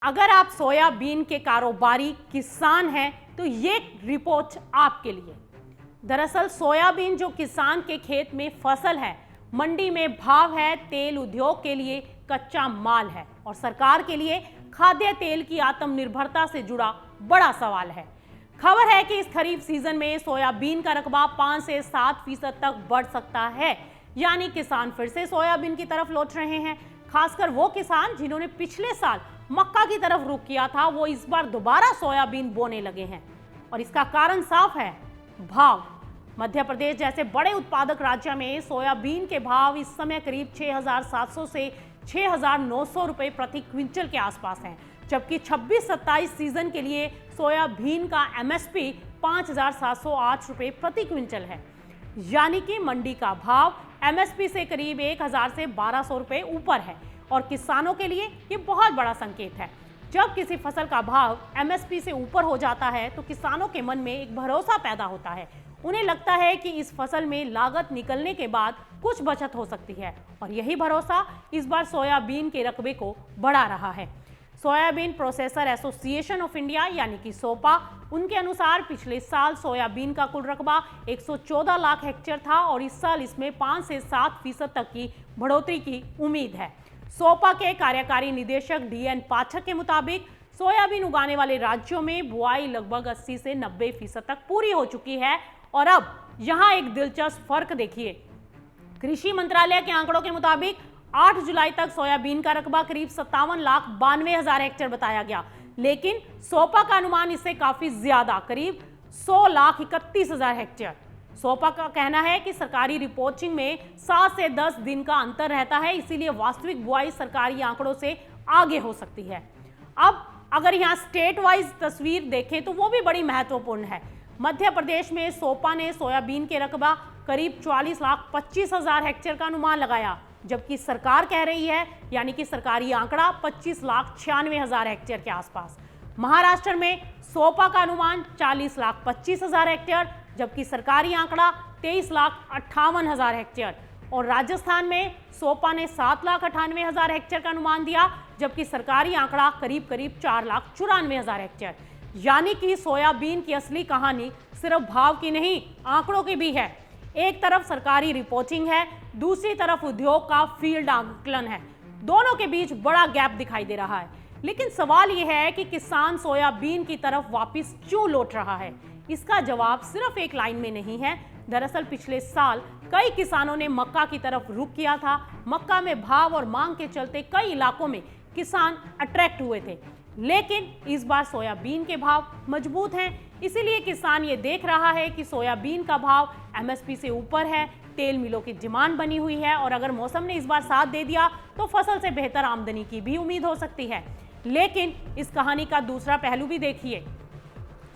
अगर आप सोयाबीन के कारोबारी किसान हैं तो ये रिपोर्ट आपके लिए। दरअसल सोयाबीन जो किसान के खेत में फसल है, मंडी में भाव है, तेल उद्योग के लिए कच्चा माल है और सरकार के लिए खाद्य तेल की आत्मनिर्भरता से जुड़ा बड़ा सवाल है। खबर है कि इस खरीफ सीजन में सोयाबीन का रकबा 5 से 7% तक बढ़ सकता है, यानी किसान फिर से सोयाबीन की तरफ लौट रहे हैं। खासकर वो किसान जिन्होंने पिछले साल मक्का की तरफ रुख किया था, वो इस बार दोबारा सोयाबीन बोने लगे हैं और इसका कारण साफ है, भाव। मध्य प्रदेश जैसे बड़े उत्पादक राज्य में सोयाबीन के भाव इस समय करीब 6,700 से 6,900 रुपए प्रति क्विंटल के आसपास हैं, जबकि 26-27 सीजन के लिए सोयाबीन का एमएसपी 5,708 रुपए प्रति क्विंटल है, यानी कि मंडी का भाव एमएसपी से करीब 1,000 से 1,200 रुपए ऊपर है। और किसानों के लिए ये बहुत बड़ा संकेत है। जब किसी फसल का भाव एमएसपी से ऊपर हो जाता है तो किसानों के मन में एक भरोसा पैदा होता है। उन्हें लगता है कि इस फसल में लागत निकलने के बाद कुछ बचत हो सकती है और यही भरोसा इस बार सोयाबीन के रकबे को बढ़ा रहा है। Soybean processor association of India यानी कि सोपा, उनके अनुसार पिछले साल सोयाबीन का कुल रकबा 114 लाख हेक्टेयर था और इस साल इसमें 5 से 7% तक की बढ़ोतरी की उम्मीद है। सोपा के कार्यकारी निदेशक डीएन पाठक के मुताबिक सोयाबीन उगाने वाले राज्यों में बुआई लगभग 80 से 90% तक पूरी हो चुकी है। और अब यहां एक दिलचस्प फर्क देखिए। कृषि मंत्रालय के आंकड़ों के मुताबिक 8 जुलाई तक सोयाबीन का रकबा करीब 57,92,000 हेक्टेयर बताया गया, लेकिन सोपा का अनुमान इससे काफी ज्यादा, करीब 100,31,000 हेक्टेयर। सोपा का कहना है कि सरकारी रिपोर्टिंग में 7 से 10 दिन का अंतर रहता है, इसीलिए वास्तविक बुआई सरकारी आंकड़ों से आगे हो सकती है। अब अगर यहाँ स्टेट वाइज तस्वीर देखें तो वो भी बड़ी महत्वपूर्ण है। मध्य प्रदेश में सोपा ने सोयाबीन के रकबा करीब 44,25,000 हेक्टेयर का अनुमान लगाया, जबकि सरकार कह रही है, यानी कि सरकारी आंकड़ा 25,96,000 हेक्टेयर के आसपास। महाराष्ट्र में सोपा का अनुमान 40,25,000 हेक्टेयर, जबकि सरकारी आंकड़ा 23,58,000 हेक्टेयर। और राजस्थान में सोपा ने 7,98,000 हेक्टेयर का अनुमान दिया, जबकि सरकारी आंकड़ा करीब 4,94,000 हेक्टेयर। यानी कि सोयाबीन की असली कहानी सिर्फ भाव की नहीं, आंकड़ों की भी है। एक तरफ सरकारी रिपोर्टिंग है, दूसरी तरफ उद्योग का फील्ड आकलन है। दोनों के बीच बड़ा गैप दिखाई दे रहा है। लेकिन सवाल यह है कि किसान सोयाबीन की तरफ वापस क्यों लौट रहा है। इसका जवाब सिर्फ एक लाइन में नहीं है। दरअसल पिछले साल कई किसानों ने मक्का की तरफ रुख किया था। मक्का में भाव और मांग के चलते कई इलाकों में किसान अट्रैक्ट हुए थे, लेकिन इस बार सोयाबीन के भाव मजबूत हैं। इसीलिए किसान ये देख रहा है कि सोयाबीन का भाव एमएसपी से ऊपर है, तेल मिलों की डिमांड बनी हुई है और अगर मौसम ने इस बार साथ दे दिया तो फसल से बेहतर आमदनी की भी उम्मीद हो सकती है। लेकिन इस कहानी का दूसरा पहलू भी देखिए।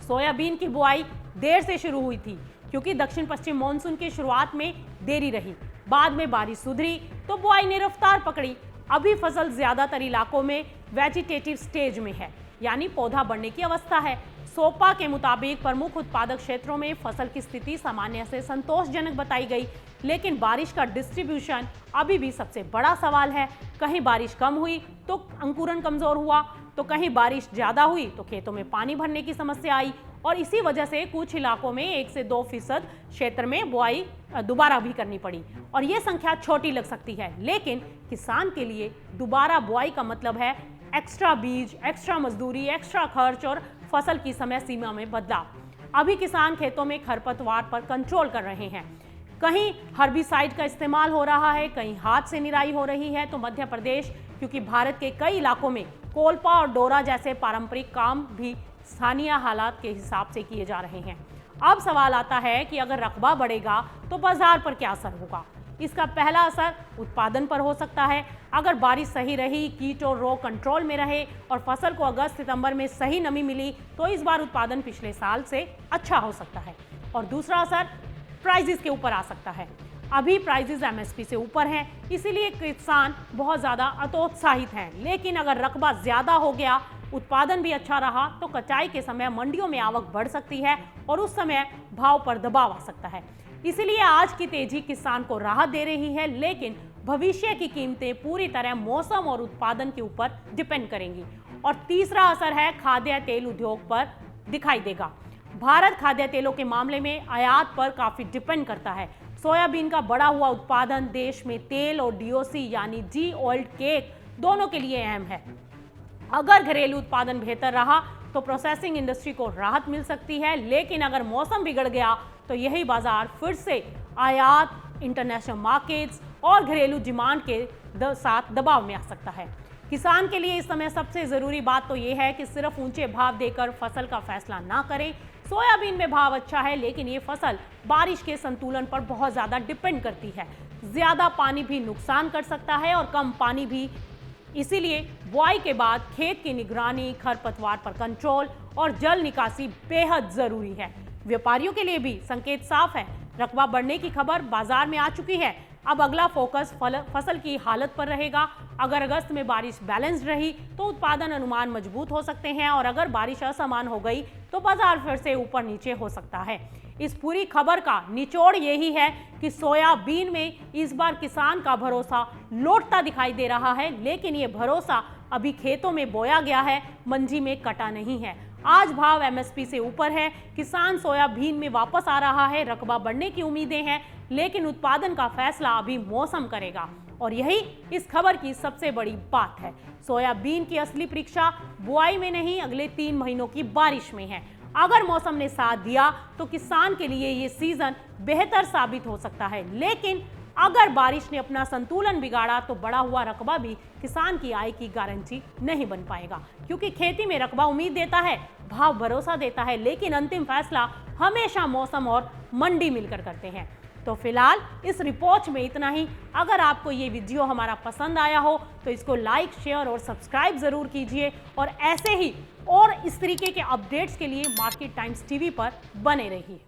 सोयाबीन की बुआई देर से शुरू हुई थी क्योंकि दक्षिण पश्चिम मानसून की शुरुआत में देरी रही, बाद में बारिश सुधरी तो बुआई ने रफ्तार पकड़ी। अभी फसल ज्यादातर इलाकों में वेजिटेटिव स्टेज में है, यानी पौधा बढ़ने की अवस्था है। सोपा के मुताबिक प्रमुख उत्पादक क्षेत्रों में फसल की स्थिति सामान्य से संतोषजनक बताई गई, लेकिन बारिश का डिस्ट्रीब्यूशन अभी भी सबसे बड़ा सवाल है। कहीं बारिश कम हुई तो अंकुरण कमजोर हुआ, तो कहीं बारिश ज्यादा हुई तो खेतों में पानी भरने की समस्या आई और इसी वजह से कुछ इलाकों में 1 से 2% क्षेत्र में बुआई दोबारा भी करनी पड़ी। और ये संख्या छोटी लग सकती है, लेकिन किसान के लिए दोबारा बुआई का मतलब है एक्स्ट्रा बीज, एक्स्ट्रा मजदूरी, एक्स्ट्रा खर्च और फसल की समय सीमा में बदलाव। अभी किसान खेतों में खरपतवार पर कंट्रोल कर रहे हैं, कहीं हर्बिसाइड का इस्तेमाल हो रहा है, कहीं हाथ से निराई हो रही है। तो मध्य प्रदेश, क्योंकि भारत के कई इलाकों में कोलपा और डोरा जैसे पारंपरिक काम भी स्थानीय हालात के हिसाब से किए जा रहे हैं। अब सवाल आता है कि अगर रकबा बढ़ेगा तो बाजार पर क्या असर होगा। इसका पहला असर उत्पादन पर हो सकता है। अगर बारिश सही रही, कीट और रोग कंट्रोल में रहे और फसल को अगस्त सितंबर में सही नमी मिली तो इस बार उत्पादन पिछले साल से अच्छा हो सकता है। और दूसरा असर प्राइसेस के ऊपर आ सकता है। अभी प्राइसेस एमएसपी से ऊपर हैं, इसीलिए किसान बहुत ज़्यादा अतोत्साहित हैं। लेकिन अगर रकबा ज़्यादा हो गया, उत्पादन भी अच्छा रहा तो कटाई के समय मंडियों में आवक बढ़ सकती है और उस समय भाव पर दबाव आ सकता है। इसलिए आज की तेजी किसान को राहत दे रही है, लेकिन भविष्य की कीमतें पूरी तरह मौसम और उत्पादन के ऊपर डिपेंड करेंगी। और तीसरा असर है खाद्य तेल उद्योग पर दिखाई देगा। भारत खाद्य तेलों के मामले में आयात पर काफी डिपेंड करता है। सोयाबीन का बढ़ा हुआ उत्पादन देश में तेल और डीओसी यानी डी ऑयल्ड केक दोनों के लिए अहम है। अगर घरेलू उत्पादन बेहतर रहा तो प्रोसेसिंग इंडस्ट्री को राहत मिल सकती है, लेकिन अगर मौसम बिगड़ गया तो यही बाजार फिर से आयात, इंटरनेशनल मार्केट्स और घरेलू डिमांड के साथ दबाव में आ सकता है। किसान के लिए इस समय सबसे जरूरी बात तो यह है कि सिर्फ ऊंचे भाव देकर फसल का फैसला ना करें। सोयाबीन में भाव अच्छा है, लेकिन ये फसल बारिश के संतुलन पर बहुत ज्यादा डिपेंड करती है। ज्यादा पानी भी नुकसान कर सकता है और कम पानी भी, इसीलिए बुआई के बाद खेत की निगरानी, खरपतवार पर कंट्रोल और जल निकासी बेहद जरूरी है। व्यापारियों के लिए भी संकेत साफ है। रकबा बढ़ने की खबर बाजार में आ चुकी है। अब अगला फोकस फसल की हालत पर रहेगा। अगर अगस्त में बारिश बैलेंस्ड रही तो उत्पादन अनुमान मजबूत हो सकते हैं, और अगर बारिश असमान हो गई तो बाजार फिर से ऊपर नीचे हो सकता है। इस पूरी खबर का निचोड़ यही है कि सोयाबीन में इस बार किसान का भरोसा लौटता दिखाई दे रहा है, लेकिन ये भरोसा अभी खेतों में बोया गया है, मंडी में कटा नहीं है। आज भाव एमएसपी से ऊपर है, किसान सोयाबीन में वापस आ रहा है, रकबा बढ़ने की उम्मीदें हैं, लेकिन उत्पादन का फैसला अभी मौसम करेगा, और यही इस खबर की सबसे बड़ी बात है। सोयाबीन की असली परीक्षा बुआई में नहीं, अगले 3 महीनों की बारिश में है। अगर मौसम ने साथ दिया तो किसान के लिए ये सीजन बेहतर साबित हो सकता है, लेकिन अगर बारिश ने अपना संतुलन बिगाड़ा तो बढ़ा हुआ रकबा भी किसान की आय की गारंटी नहीं बन पाएगा, क्योंकि खेती में रकबा उम्मीद देता है, भाव भरोसा देता है, लेकिन अंतिम फैसला हमेशा मौसम और मंडी मिलकर करते हैं। तो फिलहाल इस रिपोर्ट में इतना ही। अगर आपको ये वीडियो हमारा पसंद आया हो तो इसको लाइक, शेयर और सब्सक्राइब जरूर कीजिए, और ऐसे ही और इस तरीके के अपडेट्स के लिए मार्केट टाइम्स टीवी पर बने रहिए।